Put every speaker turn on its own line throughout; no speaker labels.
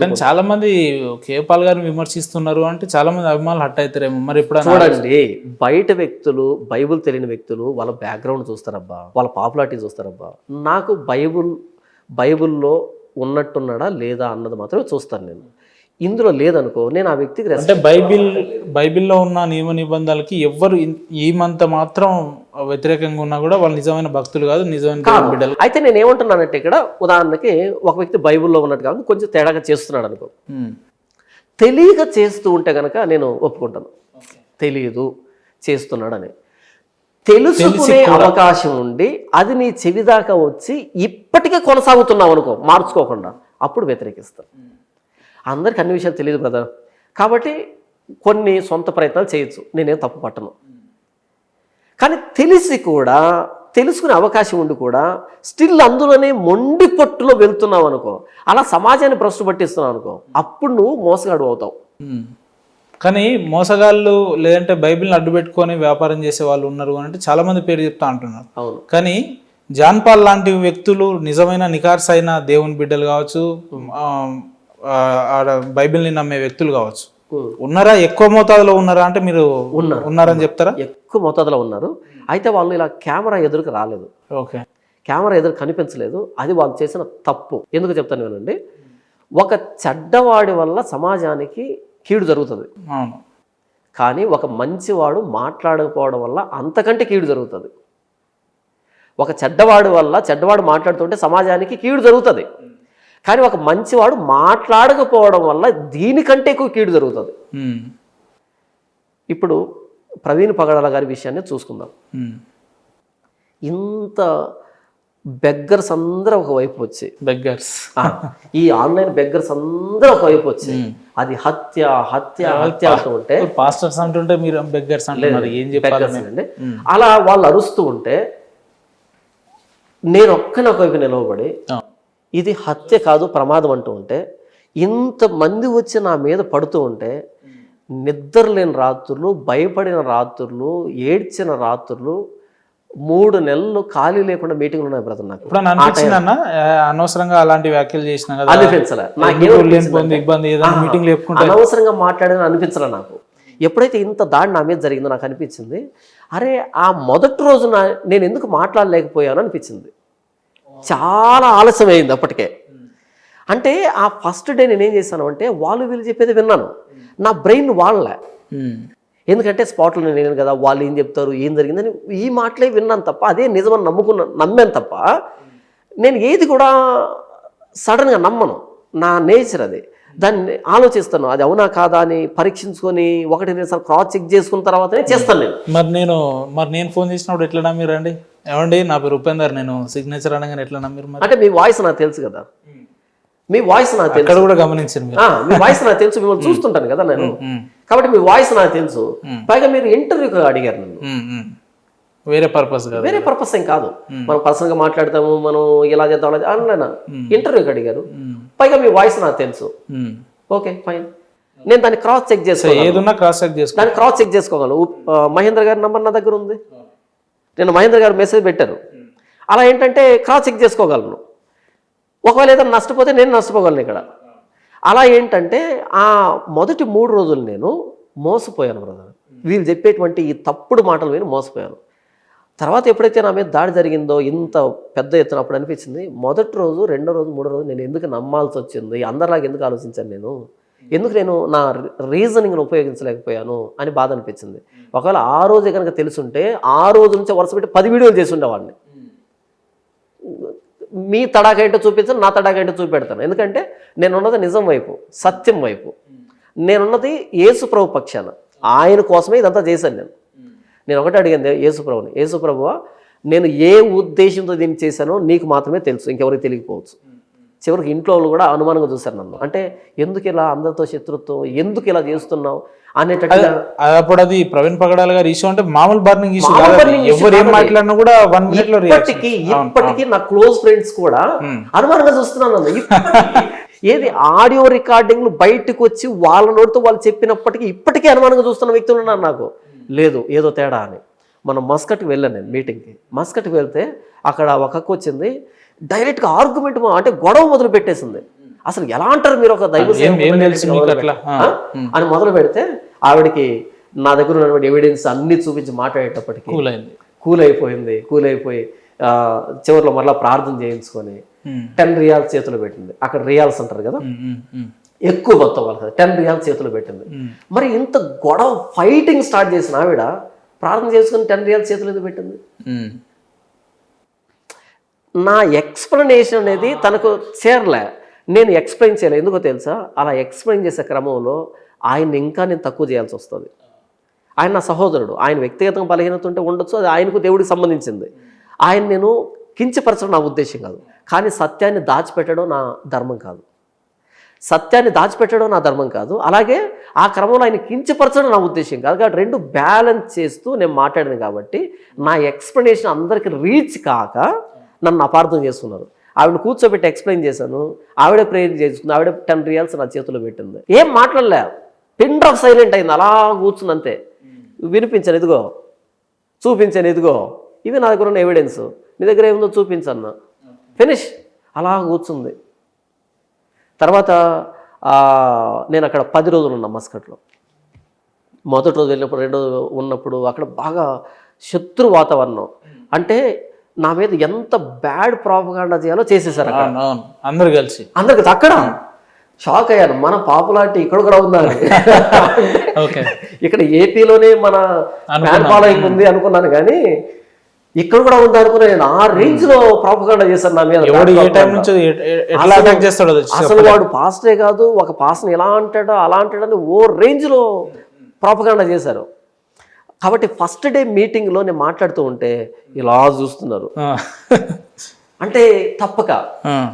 కానీ చాలా మంది కేపాల్ గారిని విమర్శిస్తున్నారు అంటే చాలా మంది అభిమానులు హట్ అవుతారేమో. మరి ఇప్పుడు
చూడండి, బయట వ్యక్తులు, బైబుల్ తెలియని వ్యక్తులు వాళ్ళ బ్యాక్గ్రౌండ్ చూస్తారబ్బా, వాళ్ళ పాపులారిటీ చూస్తారబ్బా. నాకు బైబుల్లో ఉన్నట్టున్నాడా లేదా అన్నది మాత్రమే చూస్తాను నేను. ఇందులో లేదనుకో నేను ఆ వ్యక్తికి
అంటే బైబిల్లో ఉన్న నియమ నిబంధనలకి ఎవ్వరు ఏమంత మాత్రం వ్యతిరేకంగా ఉన్నా కూడా వాళ్ళు నిజమైన భక్తులు కాదు, నిజమైన దేవుని బిడ్డలు.
అయితే నేను ఏమంటున్నానంటే ఇక్కడ ఉదాహరణకి ఒక వ్యక్తి బైబిల్లో ఉన్నట్టు కాదు, కొంచెం తేడాగా చేస్తున్నాడు అనుకో, తెలియక చేస్తూ ఉంటే కనుక నేను ఒప్పుకుంటాను. తెలియదు చేస్తున్నాడని తెలుసుకునే అవకాశం ఉండి అది నీ చెవి దాకా వచ్చి ఇప్పటికే కొనసాగుతున్నావు అనుకో మార్చుకోకుండా, అప్పుడు వ్యతిరేకిస్తాను. అందరికి అన్ని విషయాలు తెలియదు బ్రదర్, కాబట్టి కొన్ని సొంత ప్రయత్నాలు చేయొచ్చు, నేనేం తప్పు పట్టను. కానీ తెలిసి కూడా తెలుసుకునే అవకాశం ఉండి కూడా స్టిల్ అందులోనే మొండి పట్టులో వెళ్తున్నావు అనుకో, అలా సమాజాన్ని భ్రష్టు పట్టిస్తున్నావు అనుకో, అప్పుడు నువ్వు మోసగాడు అవుతావు.
కానీ మోసగాళ్ళు లేదంటే బైబిల్ని అడ్డు పెట్టుకొని వ్యాపారం చేసే వాళ్ళు ఉన్నారు అంటే చాలా మంది పేరు చెప్తా అంటున్నారు.
అవును.
కానీ జాన్ పాల్ లాంటి వ్యక్తులు నిజమైన నికార్స్ అయిన దేవుని బిడ్డలు కావచ్చు, బైబిల్ని నమ్మే వ్యక్తులు కావచ్చు, ఉన్నారా? ఎక్కువ మోతాదులో ఉన్నారా అంటే మీరు ఉన్నారని చెప్తారా?
ఎక్కువ మోతాదులో ఉన్నారు. అయితే వాళ్ళు ఇలా కెమెరా ఎదురుకు రాలేదు.
ఓకే,
కెమెరా ఎదురు కనిపించలేదు. అది వాళ్ళు చేసిన తప్పు. ఎందుకు చెప్తాను వినండి. ఒక చెడ్డవాడి వల్ల సమాజానికి కీడు జరుగుతుంది.
అవును.
కానీ ఒక మంచివాడు మాట్లాడకపోవడం వల్ల అంతకంటే కీడు జరుగుతుంది. ఒక చెడ్డవాడు మాట్లాడుతుంటే సమాజానికి కీడు జరుగుతుంది. కానీ ఒక మంచివాడు మాట్లాడకపోవడం వల్ల దీనికంటే ఎక్కువ కీడు జరుగుతుంది. ఇప్పుడు ప్రవీణ్ పగడాల గారి విషయాన్ని చూసుకుందాం. ఇంత బెగ్గర్స్ అందరూ ఒకవైపు వచ్చి, ఈ ఆన్లైన్ బెగ్గర్స్ అందరూ ఒకవైపు వచ్చి అది హత్య హత్య హత్య అంటూ ఉంటే,
పాస్టర్స్ అంటుంటే మీరు బెగ్గర్స్ అంటున్నారు, ఏం చెప్పాలండి?
అలా వాళ్ళు అరుస్తూ ఉంటే నేను ఒక్కనే ఒకవైపు నిలవబడి ఇది హత్య కాదు ప్రమాదం అంటూ ఉంటే, ఇంతమంది వచ్చి నా మీద పడుతూ ఉంటే, నిద్రలేని రాత్రులు, భయపడిన రాత్రులు, ఏడ్చిన రాత్రులు, 3 నెలలు ఖాళీ లేకుండా మీటింగ్లు ఉన్నాయి బ్రదర్. నాకు
అనవసరంగా అలాంటి వ్యాఖ్యలు చేసిన
అనిపించలే, అనవసరంగా మాట్లాడిన అనిపించలే నాకు. ఎప్పుడైతే ఇంత దాడి నా మీద జరిగిందో నాకు అనిపించింది, అరే ఆ మొదటి రోజు నేను ఎందుకు మాట్లాడలేకపోయాను అనిపించింది. చాలా ఆలస్యం అయింది అప్పటికే. అంటే ఆ ఫస్ట్ డే నేనేం చేశాను అంటే, వాళ్ళు వీళ్ళు చెప్పేది విన్నాను, నా బ్రెయిన్ వాళ్ళే. ఎందుకంటే స్పాట్లో నేను కదా, వాళ్ళు ఏం చెప్తారు, ఏం జరిగిందని ఈ మాటలే విన్నాను తప్ప, అదే నిజమని నమ్మాను తప్ప, నేను ఏది కూడా సడన్గా నమ్మను. నా నేచర్ అది. దాన్ని ఆలోచిస్తాను, అది అవునా కాదా అని పరీక్షించుకొని 1-2 సార్లు క్రాస్ చెక్ చేసుకున్న తర్వాతనే చేస్తాను నేను.
మరి నేను ఫోన్ చేసినప్పుడు ఎట్లా నమ్మిరు అండి? ఏమండి నా పేరు ఉపేందర్, నేను సిగ్నేచర్ అనగానే ఎట్లా నమ్మిరు?
అంటే మీ వాయిస్ నాకు తెలుసు కదా, మీ వాయిస్ నాకు తెలుసు.
అక్కడ కూడా గమనించారు
మీ వాయిస్ నాకు తెలుసు, మిమ్మల్ని చూస్తుంటాను కదా నేను, కాబట్టి మీ వాయిస్ నాకు తెలుసు. పైగా మీరు ఇంటర్వ్యూకి అడిగారు నన్ను,
వేరే పర్పస్
ఏం కాదు. మనం పర్సనల్ గా మాట్లాడతాము, మనం ఇలా చేద్దాం అలా ఇంటర్వ్యూకి అడిగారు. పైగా మీ వాయిస్ నాకు తెలుసు. ఓకే ఫైన్, నేను దాన్ని క్రాస్ చెక్ చేసుకోగలను. మహేంద్ర గారి నంబర్ నా దగ్గర ఉంది, నేను మహేంద్ర గారు మెసేజ్ పెట్టారు. అలా ఏంటంటే క్రాస్ చెక్ చేసుకోగలను. ఒకవేళ ఏదైనా నష్టపోతే నేను నష్టపోగలను ఇక్కడ. అలా ఏంటంటే ఆ మొదటి 3 రోజులు నేను మోసపోయాను బ్రదర్. వీళ్ళు చెప్పేటువంటి ఈ తప్పుడు మాటలు విని మోసపోయాను. తర్వాత ఎప్పుడైతే నా మీద దాడి జరిగిందో ఇంత పెద్ద ఎత్తున, అప్పుడు అనిపించింది, మొదటి రోజు, 2వ రోజు, 3వ రోజు నేను ఎందుకు నమ్మాల్సి వచ్చింది, అందరిలాగా ఎందుకు ఆలోచించాను ఎందుకు నేను నా రీజనింగ్ను ఉపయోగించలేకపోయాను అని బాధ అనిపించింది. ఒకవేళ ఆ రోజే కనుక తెలుసుంటే, ఆ రోజు నుంచి వరుస పెట్టి 10 వీడియోలు చేసి ఉండేవాడిని. మీ తడాక ఏంటో చూపించాను, నా తడాక ఏంటో చూపెడతాను. ఎందుకంటే నేనున్నది నిజం వైపు, సత్యం వైపు. నేనున్నది యేసు ప్రభు పక్షాన, ఆయన కోసమే ఇదంతా చేశాను. నేను ఒకటే అడిగాను యేసుప్రభుని, యేసుప్రభువా నేను ఏ ఉద్దేశంతో దీన్ని చేశానో నీకు మాత్రమే తెలుసు, ఇంకెవరికి తెలియకపోవచ్చు. చివరికి ఇంట్లో వాళ్ళు కూడా అనుమానంగా చూశారు నన్ను. అంటే ఎందుకు ఇలా అందరితో శత్రుత్వం, ఎందుకు ఇలా చేస్తున్నావు అనేటట్టుగా.
అప్పుడు అది ప్రవీణ్ పగడాల గారి ఇష్యూ అంటే మామూలు బర్నింగ్ ఇష్యూ, ఎవరు ఏం మాట్లాడినా కూడా 1 minute లో
ఇప్పటికీ నా క్లోజ్ ఫ్రెండ్స్ కూడా అనుమానంగా చూస్తున్నాను. ఏది ఆడియో రికార్డింగ్లు బయటకు వచ్చి వాళ్ళ నోటితో వాళ్ళు చెప్పినప్పటికీ ఇప్పటికీ అనుమానంగా చూస్తున్న వ్యక్తులు ఉన్నారు. నాకు లేదు ఏదో తేడా అని. మనం మస్కట్కి వెళ్ళాను నేను మీటింగ్కి. మస్కట్కి వెళ్తే అక్కడ ఒక అక్క వచ్చింది, డైరెక్ట్గా ఆర్గ్యుమెంట్ అంటే గొడవ మొదలు పెట్టేసింది. అసలు ఎలా అంటారు మీరు ఒక దైవ సేవకుడు అని మొదలు పెడితే ఆవిడకి నా దగ్గర ఉన్నటువంటి ఎవిడెన్స్ అన్ని చూపించి మాట్లాడేటప్పటికి కూల్ అయిపోయి చివరిలో మరలా ప్రార్థన చేయించుకొని 10 రియాల్స్ చేతులు పెట్టింది. అక్కడ రియాల్స్ అంటారు కదా, ఎక్కువ మొత్తం వాళ్ళకి 10 రియాల్స్ చేతులు పెట్టింది. మరి ఇంత గొడవ ఫైటింగ్ స్టార్ట్ చేసిన ఆవిడ ప్రార్థన చేసుకుని 10 రియాల్స్ చేతులు ఎందుకు పెట్టింది? నా ఎక్స్ప్లెనేషన్ అనేది తనకు చేరలే, నేను ఎక్స్ప్లెయిన్ చేయలే. ఎందుకో తెలుసా, అలా ఎక్స్ప్లెయిన్ చేసే క్రమంలో ఆయన్ని ఇంకా నేను తక్కువ చేయాల్సి వస్తుంది. ఆయన నా సహోదరుడు, ఆయన వ్యక్తిగతంగా బలహీనత ఉంటే ఉండొచ్చు, అది ఆయనకు దేవుడికి సంబంధించింది. ఆయన నేను కించపరచడం నా ఉద్దేశం కాదు, కానీ సత్యాన్ని దాచిపెట్టడం నా ధర్మం కాదు. అలాగే ఆ క్రమంలో ఆయన కించపరచడం నా ఉద్దేశం కాదు. కాబట్టి రెండు బ్యాలెన్స్ చేస్తూ నేను మాట్లాడాను. కాబట్టి నా ఎక్స్ప్లెనేషన్ అందరికి రీచ్ కాక నన్ను అపార్థం చేస్తున్నారు. ఆవిడ కూర్చోబెట్టి ఎక్స్ప్లెయిన్ చేశాను, ఆవిడ ప్రేయర్ చేసుకుంది, ఆవిడ 10 రియాల్స్ నా చేతిలో పెట్టింది. ఏం మాట్లాడలే, పిన్ డ్రాప్ సైలెంట్ అయింది, అలా కూర్చుంది అంతే. వినిపించాను, ఇదిగో చూపించాను, ఇదిగో ఇవి నా దగ్గర ఉన్న ఎవిడెన్స్, నీ దగ్గర ఏముందో చూపించన్నా, ఫినిష్. అలా కూర్చుంది. తర్వాత నేను అక్కడ 10 రోజులు ఉన్నా మస్కట్లో. మొదటి రోజు వెళ్ళినప్పుడు, రెండో రోజు ఉన్నప్పుడు అక్కడ బాగా శత్రు వాతావరణం. అంటే నా మీద ఎంత బ్యాడ్ ప్రాపగాండా చేయాలో చేసేసారు
అందరు కలిసి.
అందరికి అక్కడ షాక్ అయ్యాను, మన పాపులారిటీ ఇక్కడ కూడా ఉందని. ఇక్కడ ఏపీలోనే మన ఫ్యాన్ ఫాలోయింగ్ ఉంది అనుకున్నాను, కానీ ఇక్కడ కూడా ఉంది అనుకున్నా. నేను ఆ రేంజ్ లో ప్రాపగాండా చేశాను నా మీద. అసలు వాడు పాస్టరే కాదు, ఒక పాస్టర్ని ఎలా అంటాడో అలా అంటాడని ఓ రేంజ్ లో ప్రాపగాండా చేశారు. కాబట్టి ఫస్ట్ డే మీటింగ్లో నేను మాట్లాడుతూ ఉంటే ఇలా చూస్తున్నారు. అంటే తప్పక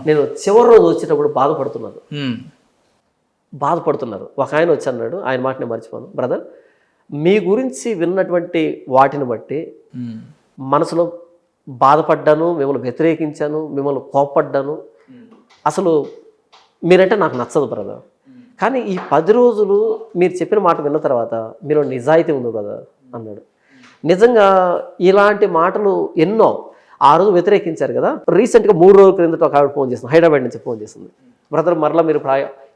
నేను చివరి రోజు వచ్చేటప్పుడు బాధపడుతున్నారు. ఒక ఆయన వచ్చి అన్నాడు, ఆయన మాట నేను మర్చిపోను, బ్రదర్ మీ గురించి విన్నటువంటి వాటిని బట్టి మనసులో బాధపడ్డాను, మిమ్మల్ని వ్యతిరేకించాను, మిమ్మల్ని కోప్పడ్డాను. అసలు మీరంటే నాకు నచ్చదు బ్రదర్, కానీ ఈ 10 రోజులు మీరు చెప్పిన మాట విన్న తర్వాత మీరు నిజాయితీ ఉంది బ్రదర్ అన్నాడు. నిజంగా ఇలాంటి మాటలు ఎన్నో ఆ రోజు వ్యతిరేకించారు కదా. రీసెంట్గా 3 రోజుల క్రిందట ఒక ఆవిడ ఫోన్ చేసింది, హైదరాబాద్ నుంచి ఫోన్ చేసింది. బ్రదర్ మరలా మీరు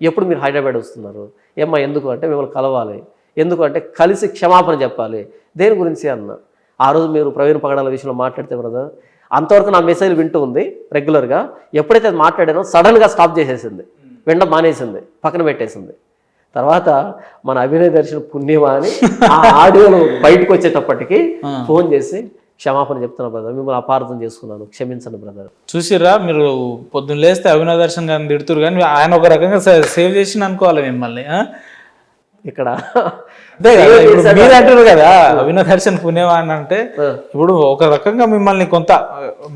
ఎప్పుడు మీరు హైదరాబాద్ వస్తున్నారు? ఏమ్మా ఎందుకు అంటే మిమ్మల్ని కలవాలి. ఎందుకు అంటే కలిసి క్షమాపణ చెప్పాలి. దేని గురించి అన్న. ఆ రోజు మీరు ప్రవీణ్ పగడాల విషయంలో మాట్లాడితే బ్రదర్ అంతవరకు నా మెసేజ్ వింటూ ఉంది రెగ్యులర్గా. ఎప్పుడైతే అది మాట్లాడానో సడన్గా స్టాప్ చేసేసింది, వినడం మానేసింది, పక్కన పెట్టేసింది. తర్వాత మన అభినయ దర్శన పుణ్యమా అని ఆ ఆడియోలు బయటకు వచ్చేటప్పటికి ఫోన్ చేసి క్షమాపణ చెప్తున్నా బ్రదర్, మిమ్మల్ని అపార్థం చేసుకున్నాను, క్షమించండి బ్రదర్.
చూసిరా, మీరు పొద్దున్న లేస్తే అభినయ దర్శన్ గారిని తిడుతురు, కానీ ఆయన ఒక రకంగా సేవ్ చేసి అనుకోవాలి మిమ్మల్ని.
ఇక్కడ
మీరు అంటారు కదా అభినయ దర్శన్ పుణ్యవాన్ అంటే, ఇప్పుడు ఒక రకంగా మిమ్మల్ని కొంత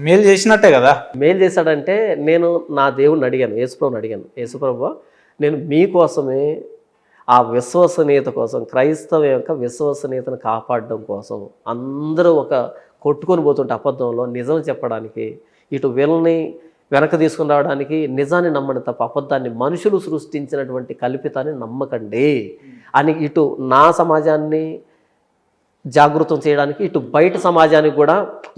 మేలు చేసినట్టే కదా.
మేలు చేశాడంటే నేను నా దేవుడిని అడిగాను, యేసుప్రభుని అడిగాను, యేసుప్రభు నేను మీకోసమే ఆ విశ్వసనీయత కోసం, క్రైస్తవ యొక్క విశ్వసనీయతను కాపాడడం కోసం అందరూ ఒక కొట్టుకొని పోతుంటే అబద్ధంలో నిజం చెప్పడానికి, ఇటు వీళ్ళని వెనక తీసుకుని రావడానికి నిజాన్ని నమ్మండి తప్ప అబద్ధాన్ని, మనుషులు సృష్టించినటువంటి కల్పితాన్ని నమ్మకండి అని ఇటు నా సమాజాన్ని జాగృతం చేయడానికి, ఇటు బయట సమాజానికి కూడా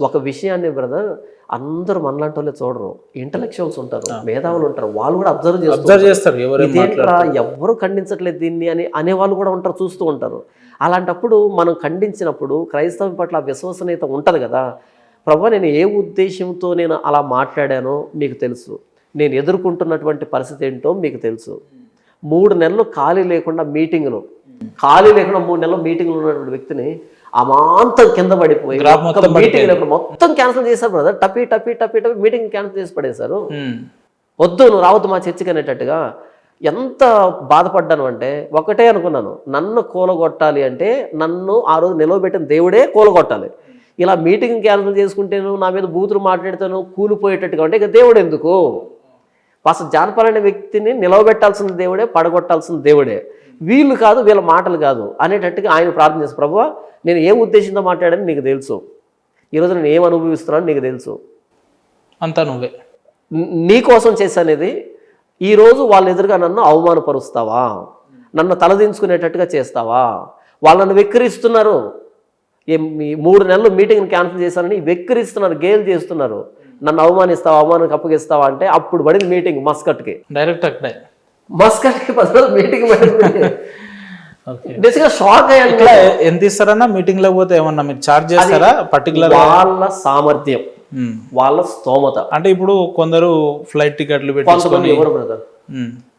ఒక విషయాన్ని బ్రదర్ అందరూ మనలాంటి వాళ్ళే చూడరు, ఇంటలెక్చువల్స్ ఉంటారు, మేధావులు ఉంటారు, వాళ్ళు కూడా అబ్జర్వ్ చేస్తారు. ఎవరు ఖండించట్లేదు దీన్ని అని అనేవాళ్ళు కూడా ఉంటారు, చూస్తూ ఉంటారు. అలాంటప్పుడు మనం ఖండించినప్పుడు క్రైస్తవం పట్ల విశ్వసనీయత ఉంటుంది కదా. ప్రభు నేను ఏ ఉద్దేశంతో నేను అలా మాట్లాడానో మీకు తెలుసు, నేను ఎదుర్కొంటున్నటువంటి పరిస్థితి ఏంటో మీకు తెలుసు. 3 నెలలు ఖాళీ లేకుండా 3 నెలలు మీటింగ్లు ఉన్నటువంటి వ్యక్తిని అమాంతం కింద పడిపోయి మీటింగ్ మొత్తం క్యాన్సిల్ చేశారు బ్రదర్. టపీ మీటింగ్ క్యాన్సిల్ చేసి పడేశారు. వద్దు నువ్వు రావద్దు మా చర్చికి అనేటట్టుగా. ఎంత బాధపడ్డాను అంటే ఒకటే అనుకున్నాను, నన్ను కూలగొట్టాలి అంటే నన్ను ఆ రోజు నిలవబెట్టిన దేవుడే కూలగొట్టాలి. ఇలా మీటింగ్ క్యాన్సిల్ చేసుకుంటేను, నా మీద బూతులు మాట్లాడితేను కూలిపోయేటట్టుగా అంటే ఇక దేవుడు ఎందుకు? అసలు జానపాల్ అనే వ్యక్తిని నిలవబెట్టాల్సిన దేవుడే, పడగొట్టాల్సిన దేవుడే, వీళ్ళు కాదు, వీళ్ళ మాటలు కాదు అనేటట్టుగా ఆయన ప్రార్థన చేసి, ప్రభువా నేను ఏం ఉద్దేశంతో మాట్లాడని నీకు తెలుసు, ఈరోజు నేను ఏం అనుభవిస్తున్నాను నీకు తెలుసు,
అంతా నువ్వే
నీ కోసం చేశానేది. ఈరోజు వాళ్ళ ఎదురుగా నన్ను అవమానపరుస్తావా, నన్ను తలదించుకునేటట్టుగా చేస్తావా? వాళ్ళు నన్ను వెక్కిరిస్తున్నారు. 3 నెలలు మీటింగ్ని క్యాన్సిల్ చేశారని వెక్కిరిస్తున్నారు, గేలు చేస్తున్నారు. నన్ను అవమానిస్తావా, అవమానానికి అప్పగిస్తావా అంటే అప్పుడు పడింది మీటింగ్ మస్కట్కి.
డైరెక్ట్ అక్కడే
మస్కట్కి 10 రోజులు మీటింగ్ పడింది.
ఓకే.
బేసిక్గా షాక్ అయ్యాను.
ఇట్లా ఎంత ఇస్తారన్నా మీటింగ్ లో పోతే ఏమన్నా మీరు చార్జ్ చేస్తారా పర్టికులర్?
వాళ్ళ సామర్థ్యం, వాళ్ళ స్తోమత.
అంటే ఇప్పుడు కొందరు ఫ్లైట్ టికెట్లు
కొంతమంది
పెట్టుకొని
ఎవరు బ్రదర్,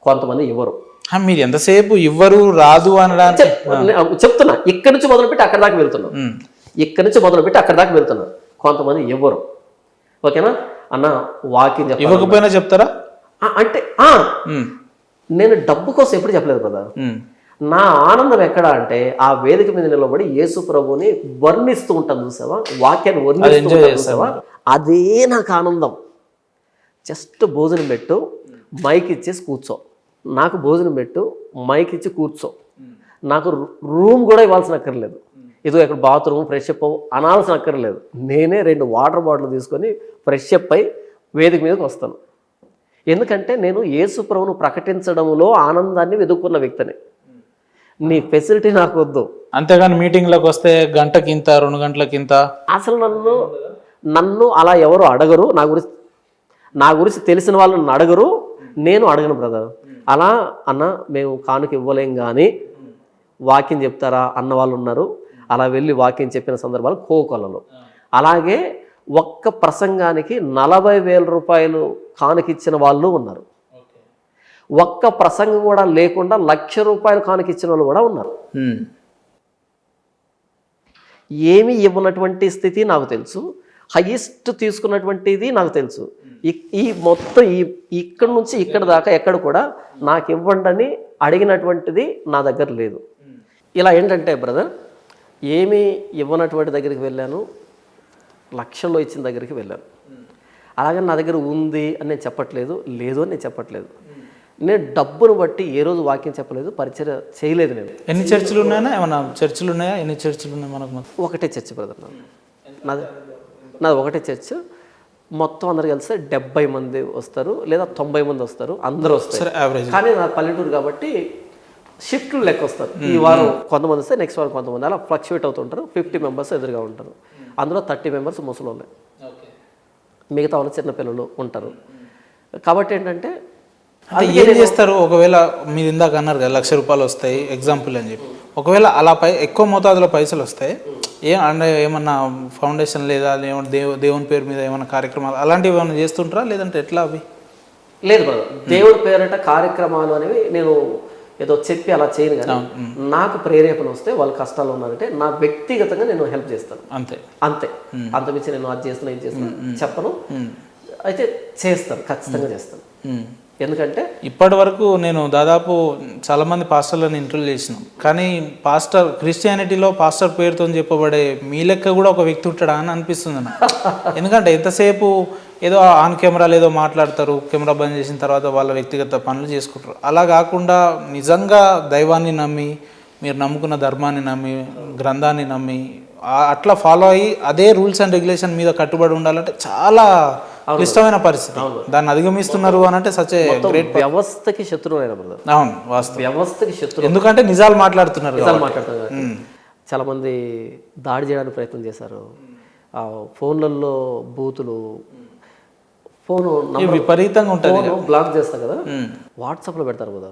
కొంతమంది ఎవరు
మీరు ఎంతసేపు ఇవ్వరు రాదు అనడానికి
చెప్తున్నా. ఇక్కడి నుంచి మొదలుపెట్టి అక్కడ దాకా వెళ్తున్నా, ఇక్కడి నుంచి మొదలుపెట్టి అక్కడ దాకా వెళ్తున్నా. కొంతమంది ఎవరు, ఓకేనా అన్న వాకింగ్ చెప్పాలి
ఇవ్వకపోయినా చెప్తారా
అంటే నేను డబ్బు కోసం ఎప్పుడు చెప్పలేదు బ్రదర్. నా ఆనందం ఎక్కడ అంటే ఆ వేదిక మీద నిలబడి యేసు ప్రభుని వర్ణిస్తూ ఉంటాను చూసావా, వాక్యాన్ని వర్ణిస్తూ ఉంటాను చూసావా, అదే నాకు ఆనందం. జస్ట్ భోజనం పెట్టు, మైక్ ఇచ్చేసి కూర్చో, నాకు భోజనం పెట్టు, మైక్ ఇచ్చి కూర్చో, నాకు రూమ్ కూడా ఇవ్వాల్సిన అక్కర్లేదు, ఏదో ఇక్కడ బాత్రూమ్ ఫ్రెష్ అప్ అనాల్సిన అక్కర్లేదు. నేనే 2 వాటర్ బాటిల్ తీసుకొని ఫ్రెష్ అప్ అయి వేదిక మీదకి వస్తాను. ఎందుకంటే నేను యేసు ప్రభువును ప్రకటించడంలో ఆనందాన్ని వెతుక్కున్న వ్యక్తిని. నీ ఫెసిలిటీ నాకు వద్దు.
అంతేగాని మీటింగ్లకు వస్తే గంటకింత 2 గంటలకింత
అసలు నన్ను అలా ఎవరు అడగరు. నా గురించి తెలిసిన వాళ్ళు నన్ను అడగరు, నేను అడగను బ్రదర్. అలా అన్న మేము కానుక ఇవ్వలేం కానీ వాక్యం చెప్తారా అన్న వాళ్ళు ఉన్నారు. అలా వెళ్ళి వాక్యం చెప్పిన సందర్భాలు కోకొల్లలు. అలాగే ఒక్క ప్రసంగానికి 40,000 రూపాయలు కానుకిచ్చిన వాళ్ళు ఉన్నారు. ఒక్క ప్రసంగం కూడా లేకుండా 1,00,000 రూపాయలు కానుకిచ్చిన వాళ్ళు కూడా ఉన్నారు. ఏమీ ఇవ్వనటువంటి స్థితి నాకు తెలుసు, హైయెస్ట్ తీసుకున్నటువంటిది నాకు తెలుసు. ఈ మొత్తం ఇక్కడి నుంచి ఇక్కడ దాకా ఎక్కడ కూడా నాకు ఇవ్వండి అని అడిగినటువంటిది నా దగ్గర లేదు. ఇలా ఏంటంటే బ్రదర్, ఏమీ ఇవ్వనటువంటి దగ్గరికి వెళ్ళాను, లక్షల్లో ఇచ్చిన దగ్గరికి వెళ్ళాను. అలాగే నా దగ్గర ఉంది అని నేను చెప్పట్లేదు, లేదు అని నేను చెప్పట్లేదు. నేను డబ్బును బట్టి ఏ రోజు వాక్యం చెప్పలేదు, పరిచయం చేయలేదు. నేను
ఎన్ని చర్చిలు ఉన్నాయా, ఏమన్నా చర్చిలు ఉన్నాయా, ఎన్ని చర్చిలు ఉన్నాయి మనకు?
ఒకటే చర్చ్ బ్రదర్, నాది ఒకటే చర్చ్. మొత్తం అందరు కలిస్తే 70 మంది వస్తారు లేదా 90 మంది వస్తారు, అందరూ వస్తారు. కానీ నా పల్లెటూరు కాబట్టి షిఫ్ట్లు లెక్క వస్తారు. ఈ వారం కొంతమంది వస్తే నెక్స్ట్ వారం కొంతమంది, అలా ఫ్లక్చువేట్ అవుతుంటారు. 50 మెంబర్స్ ఎదురుగా ఉంటారు. అందులో 30 మెంబర్స్ ముసలోళ్ళే, మిగతా వాళ్ళు చిన్నపిల్లలు ఉంటారు. కాబట్టి ఏంటంటే
ఏం చేస్తారు? ఒకవేళ మీరు ఇందాక అన్నారు కదా 1,00,000 రూపాయలు వస్తాయి ఎగ్జాంపుల్ అని చెప్పి, ఒకవేళ అలా ఎక్కువ మోతాదులో పైసలు వస్తాయి, అంటే ఏమన్నా ఫౌండేషన్ లేదా దేవుని పేరు మీద ఏమన్నా కార్యక్రమాలు అలాంటివి ఏమైనా చేస్తుంటారా, లేదంటే ఎట్లా అవి?
లేదు బ్రదర్, దేవుడి పేరిట కార్యక్రమాలు అనేవి నేను ఏదో చెప్పి అలా చేయను. కానీ నాకు ప్రేరేపణ వస్తే వాళ్ళు కష్టాలు ఉన్నారంటే నా వ్యక్తిగతంగా నేను హెల్ప్ చేస్తాను, అంతే. అంతమించి నేను అది చేస్తున్నా ఇది చేస్తున్నా చెప్పను. అయితే చేస్తాను, ఖచ్చితంగా చేస్తాను. ఎందుకంటే
ఇప్పటి వరకు నేను దాదాపు చాలామంది పాస్టర్లను ఇంటర్వ్యూ చేసినాం, కానీ క్రిస్టియానిటీలో పాస్టర్ పేరుతో చెప్పబడే మీ లెక్క కూడా ఒక వ్యక్తి ఉంటాడా అని అనిపిస్తుంది నాకు. ఎందుకంటే ఎంతసేపు ఏదో ఆన్ కెమెరాలు ఏదో మాట్లాడతారు, కెమెరా బంద్ చేసిన తర్వాత వాళ్ళ వ్యక్తిగత పనులు చేసుకుంటారు. అలా కాకుండా నిజంగా దైవాన్ని నమ్మి, మీరు నమ్ముకున్న ధర్మాన్ని నమ్మి, గ్రంథాన్ని నమ్మి అట్లా ఫాలో అయ్యి అదే రూల్స్ అండ్ రెగ్యులేషన్ మీద కట్టుబడి ఉండాలంటే చాలా క్లిష్టమైన పరిస్థితి. దాన్ని అధిగమిస్తున్నారు అని అంటే సచ్ ఏ గ్రేట్.
వ్యవస్థకి శత్రువు అయిన బ్రదర్.
అవును, వాస్తవం.
వ్యవస్థకి శత్రువు,
ఎందుకంటే నిజాలు మాట్లాడుతున్నారు.
చాలా మంది దాడి చేయడానికి ప్రయత్నం చేశారు. ఫోన్లలో బూతులు, ఫోన్
విపరీతంగా ఉంటుంది.
బ్లాక్ చేస్తారు కదా, వాట్సాప్లో పెడతారు కదా,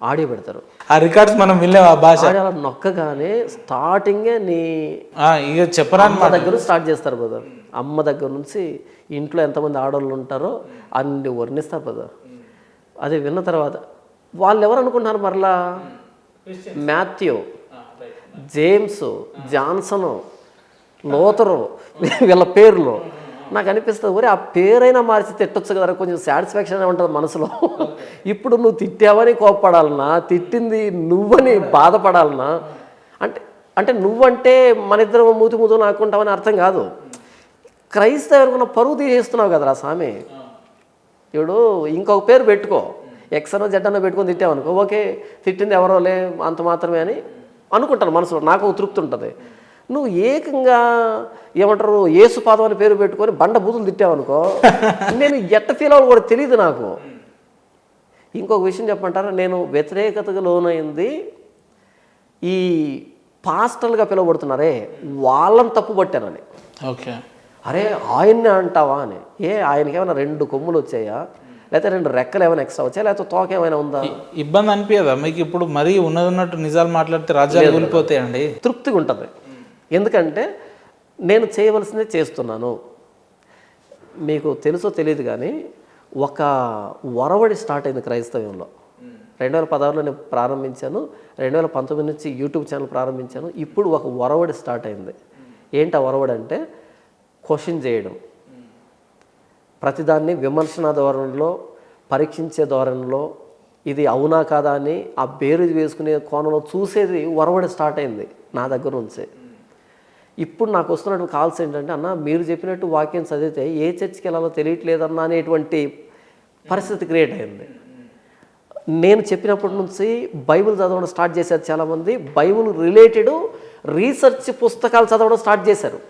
ఆడియో పెడతారు.
ఆ రికార్డ్స్ మనం వినలేము. ఆ భాష
అలా నొక్కగానే స్టార్టింగే నీ
ఇక చెప్పరాని
మా దగ్గర స్టార్ట్ చేస్తారు బ్రదర్. అమ్మ దగ్గర నుంచి ఇంట్లో ఎంతమంది ఆడవాళ్ళు ఉంటారో అన్ని వర్ణిస్తారు బ్రదర్. అది విన్న తర్వాత వాళ్ళు ఎవరు అనుకుంటున్నారు, మరలా మాథ్యూ, జేమ్స్, జాన్సను, లోతరు, వీళ్ళ పేర్లు నాకు అనిపిస్తుంది, ఒరే ఆ పేరైనా మార్చి తిట్టొచ్చు కదా, కొంచెం సాటిస్ఫాక్షన్ ఉంటుంది మనసులో. ఇప్పుడు నువ్వు తిట్టావని కోప్పడాలన్నా, తిట్టింది నువ్వని బాధపడాలన్నా, అంటే నువ్వంటే మన ఇద్దరు మూతి నాకుంటావని అర్థం కాదు. క్రైస్తవ అనుకున్న పరువు తీసేస్తున్నావు కదరా స్వామి. ఇప్పుడు ఇంకొక పేరు పెట్టుకో, ఎక్సనో జెడ్డనో పెట్టుకొని తిట్టావనుకో, ఓకే తిట్టింది ఎవరోలే అంత మాత్రమే అని అనుకుంటాను మనసులో, నాకు తృప్తి ఉంటుంది. నువ్వు ఏకంగా ఏమంటారు యేసుపాదం అని పేరు పెట్టుకొని బండ బూతులు తిట్టావనుకో, నేను ఎట్ట ఫీల్ అవ్వాలి కూడా తెలియదు నాకు. ఇంకొక విషయం చెప్పమంటారా, నేను వ్యతిరేకతకు లోనైంది ఈ పాస్టర్లుగా పిలువబడుతున్నారే వాళ్ళని తప్పు పట్టానని.
ఓకే,
అరే ఆయన్నే అంటావా అని. ఆయనకి ఏమైనా 2 కొమ్ములు వచ్చాయా, లేకపోతే 2 రెక్కలు ఏమైనా ఎక్స్ట్రా వచ్చాయా, లేకపోతే తోక ఏమైనా ఉందా?
ఇబ్బంది అనిపించదా మీకు? ఇప్పుడు మరీ ఉన్నట్టు నిజాలు మాట్లాడితే రాజ్యాలు కూలిపోతాయండి.
తృప్తిగా ఉంటుంది. ఎందుకంటే నేను చేయవలసిందే చేస్తున్నాను. మీకు తెలుసో తెలియదు కానీ ఒక ఒరవడి స్టార్ట్ అయింది క్రైస్తవ్యంలో. 2016లో నేను ప్రారంభించాను, 2019 నుంచి యూట్యూబ్ ఛానల్ ప్రారంభించాను. ఇప్పుడు ఒక ఒరవడి స్టార్ట్ అయింది. ఏంటి ఆ ఒరవడి అంటే క్వశ్చన్ చేయడం, ప్రతిదాన్ని విమర్శన ధోరణిలో, పరీక్షించే ధోరణిలో, ఇది అవునా కాదా అని ఆ బేరు వేసుకునే కోణంలో చూసేది ఒరవడి స్టార్ట్ అయింది నా దగ్గర నుంచే. ఇప్పుడు నాకు వస్తున్నటువంటి కాల్స్ ఏంటంటే, అన్న మీరు చెప్పినట్టు వాక్యం చదివితే ఏ చర్చికి వెళ్ళాలో తెలియట్లేదన్నా అనేటువంటి పరిస్థితి క్రియేట్ అయింది. నేను చెప్పినప్పటి నుంచి బైబిల్ చదవడం స్టార్ట్ చేశారు చాలామంది. బైబిల్ రిలేటెడ్ రీసెర్చ్ పుస్తకాలు చదవడం స్టార్ట్ చేశారు.